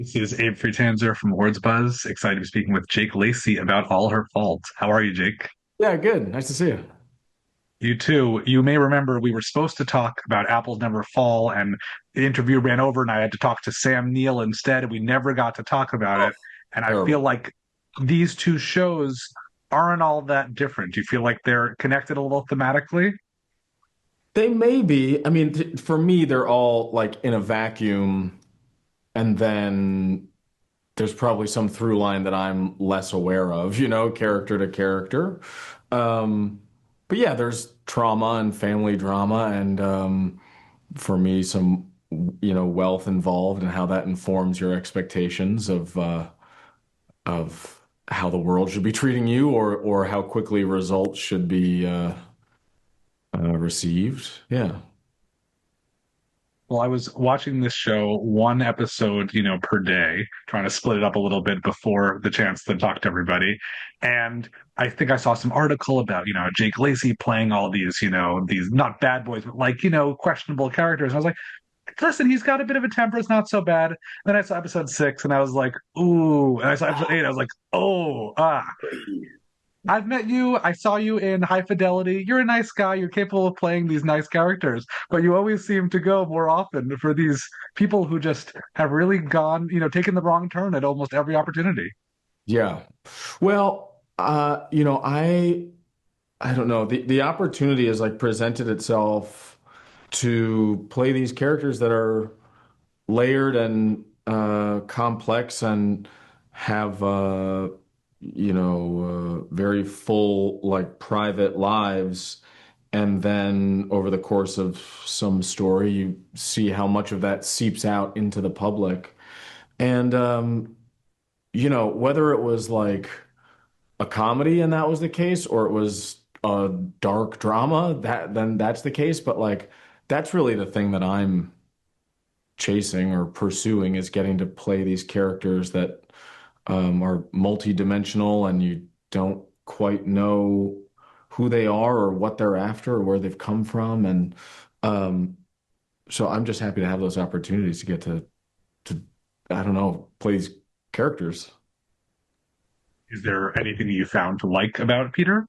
This is Abe Friedtanzer from Words Buzz. Excited to be speaking with Jake Lacy about All Her Fault. How are you, Jake? Yeah, good. Nice to see you. You too. You may remember we were supposed to talk about Apples Never Fall, and the interview ran over, and I had to talk to Sam Neill instead, and we never got to talk about Oh, it. And I feel terrible. like these two shows aren't all that different. Do you feel like they're connected a little thematically? They may be. I mean, for me, they're all like in a vacuum, and then there's probably some through line that I'm less aware of, character to character. Um, but yeah, there's trauma and family drama, and for me, some wealth involved and how that informs your expectations of how the world should be treating you, or how quickly results should be received. Yeah. Well, I was watching this show one episode, per day, trying to split it up a little bit before the chance to talk to everybody. And I think I saw some article about, Jake Lacy playing all these, these not bad boys, but like, questionable characters. And I was like, listen, he's got a bit of a temper. It's not so bad. Then I saw episode 6 and I was like, ooh. And I saw episode 8. I was like, oh, ah. I've met you. I saw you in High Fidelity. You're a nice guy. You're capable of playing these nice characters, but you always seem to go more often for these people who just have really gone, taken the wrong turn at almost every opportunity. Yeah. Well, I don't know. The opportunity has like presented itself to play these characters that are layered and complex and have very full like private lives. And then over the course of some story, you see how much of that seeps out into the public. And whether it was like a comedy and that was the case, or it was a dark drama, then that's the case. But like that's really the thing that I'm chasing or pursuing, is getting to play these characters that are multi-dimensional and you don't quite know who they are or what they're after or where they've come from. And um, so I'm just happy to have those opportunities to get to I don't know, play these characters. Is there anything you found to like about Peter?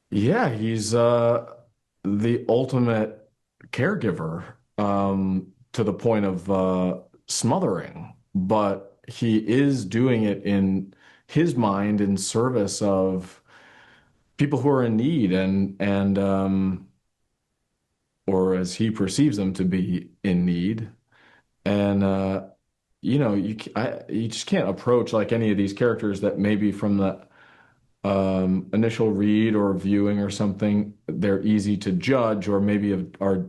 Yeah, he's the ultimate caregiver, to the point of smothering, but he is doing it in his mind in service of people who are in need, and or as he perceives them to be in need. And you just can't approach like any of these characters that maybe from the initial read or viewing or something, they're easy to judge, or maybe are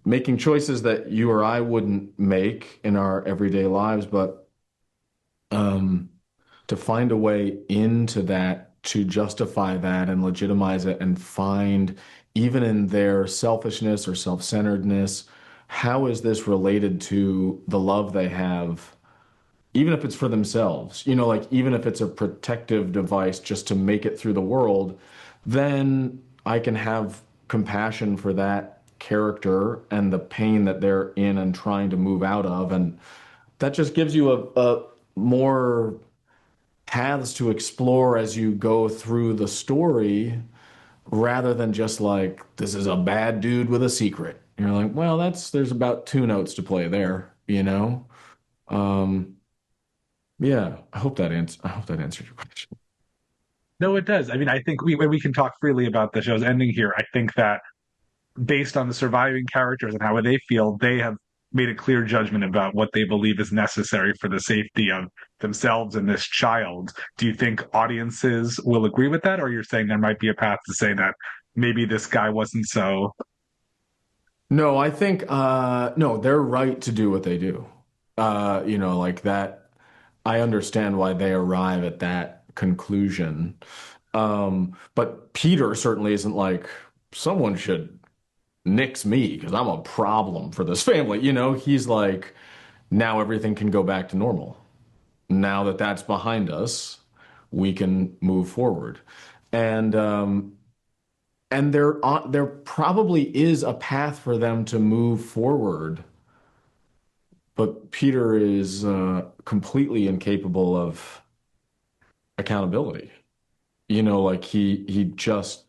making choices that you or I wouldn't make in our everyday lives. But um, to find a way into that, to justify that and legitimize it, and find, even in their selfishness or self-centeredness, how is this related to the love they have? Even if it's for themselves, like even if it's a protective device just to make it through the world, then I can have compassion for that character and the pain that they're in and trying to move out of. And that just gives you a more paths to explore as you go through the story, rather than just like, this is a bad dude with a secret. You're like, well, there's about two notes to play there. Um, Yeah, I hope that answered your question. No, it does. I mean, I think we can talk freely about the show's ending here. I think that based on the surviving characters and how they feel, they have made a clear judgment about what they believe is necessary for the safety of themselves and this child. Do you think audiences will agree with that, or you're saying there might be a path to say that maybe this guy wasn't so? No, I think no, they're right to do what they do. Like that, I understand why they arrive at that conclusion. But Peter certainly isn't like, someone should nix me because I'm a problem for this family. He's like, now everything can go back to normal. Now that that's behind us, we can move forward. And there probably is a path for them to move forward, but Peter is completely incapable of accountability. Like he just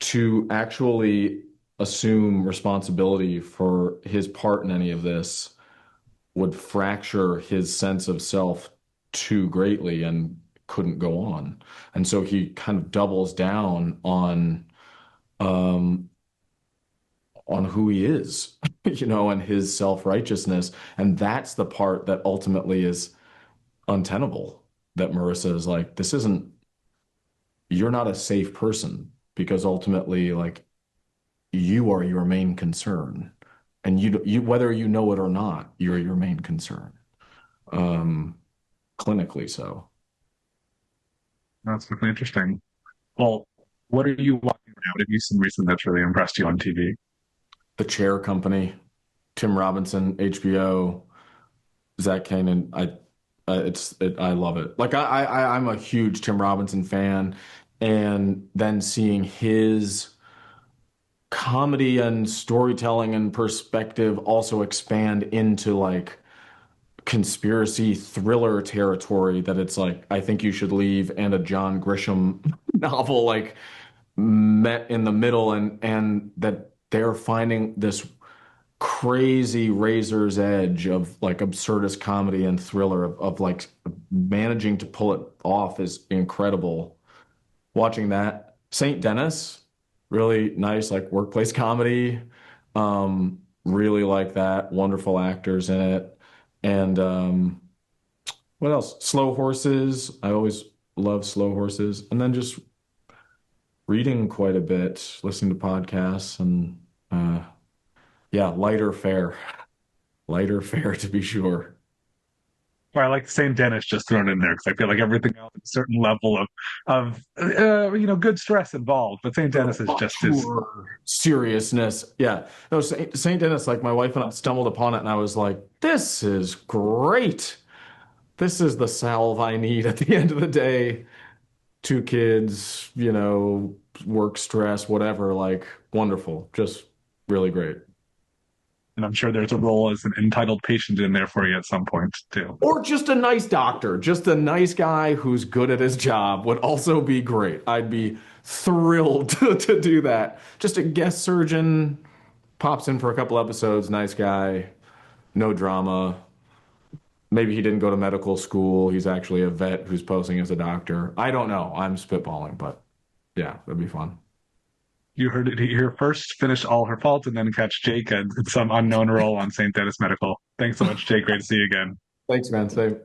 to actually assume responsibility for his part in any of this would fracture his sense of self too greatly and couldn't go on. And so he kind of doubles down um on who he is, and his self-righteousness. And that's the part that ultimately is untenable. That Marissa is like, this isn't, you're not a safe person because ultimately, like, you are your main concern. And whether you know it or not, you're your main concern. Um, Clinically so. That's definitely interesting. Well, what are you watching now? What have you seen recently that's really impressed you on TV? The Chair Company, Tim Robinson, HBO, Zach Kanan. I love it. Like I'm a huge Tim Robinson fan, and then seeing his comedy and storytelling and perspective also expand into like conspiracy thriller territory that it's like I Think You Should Leave and a John Grisham novel like met in the middle, and that they're finding this crazy razor's edge of like absurdist comedy and thriller of like managing to pull it off is incredible. Watching that, St. Dennis, really nice like workplace comedy. Really like that. Wonderful actors in it. And what else? Slow Horses. I always love Slow Horses. And then just reading quite a bit, listening to podcasts, and yeah, lighter fare. Lighter fare to be sure. Or I like St. Dennis just thrown in there because I feel like everything else has a certain level of good stress involved, but St. Dennis is just as Pure seriousness. Yeah. No, St. Dennis, like my wife and I stumbled upon it and I was like, this is great. This is the salve I need at the end of the day. Two kids, work stress, whatever, like wonderful. Just really great. and I'm sure there's a role as an entitled patient in there for you at some point too. Or just a nice doctor, just a nice guy who's good at his job would also be great. I'd be thrilled to do that. Just a guest surgeon pops in for a couple episodes, nice guy, no drama. Maybe he didn't go to medical school. He's actually a vet who's posing as a doctor. I don't know. I'm spitballing, but yeah, that'd be fun. You heard it here first. Finish All Her Fault, and then catch Jake in some unknown role on St. Dennis Medical. Thanks so much, Jake. Great to see you again. Thanks, man. Same.